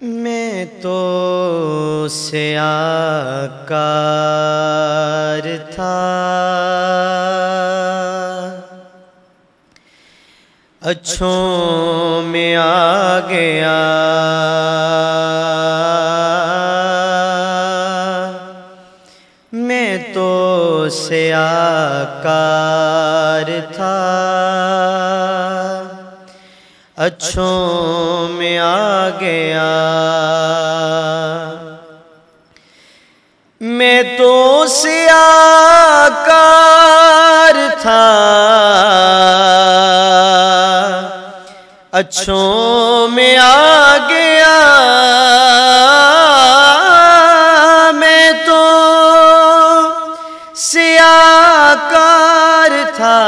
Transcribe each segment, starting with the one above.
मैं तो स्याकार था, अच्छों में आ गया। मैं तो स्याकार था, अच्छों में आ गया। मैं तो स्याकार था, अच्छों में आ गया। मैं तो स्याकार था,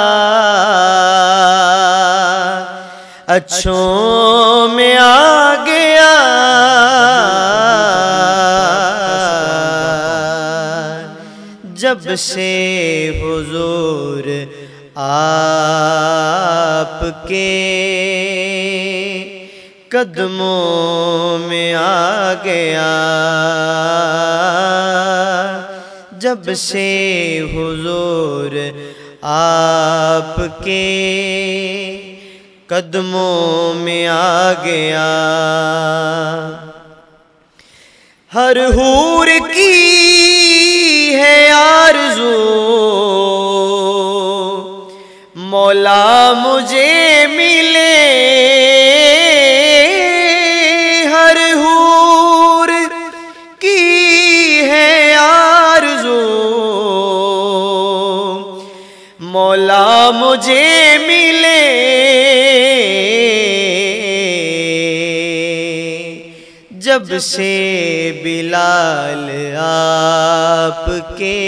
अच्छों में आ गया। जब से हुजूर आपके कदमों में आ गया, जब से हुजूर आपके कदमों में आ गया। हर हूर की है आरज़ू, मौला मुझे मिले। हर हूर की है आरज़ू, मौला मुझे मिले। जब से बिलाल आपके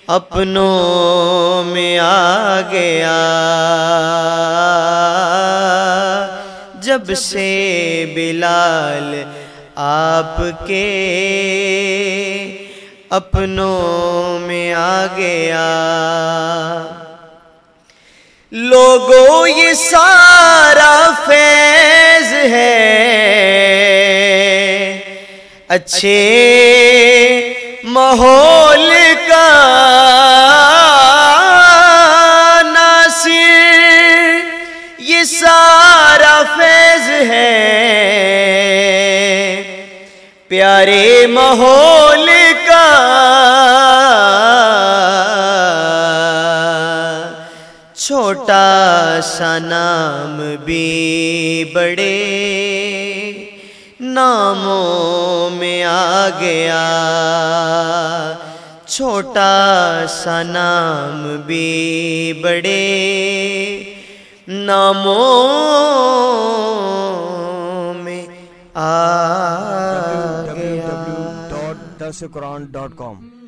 अपनों में आ गया, जब से बिलाल आपके अपनों में आ गया। लोगों ये सारा फैज़ है, अच्छे माहौल का नासिर। ये सारा फैज़ है, प्यारे माहौल का। छोटा सा नाम भी बड़े नामों में आ गया, छोटा सा नाम भी बड़े नामों में आ गया। www.darsequran.com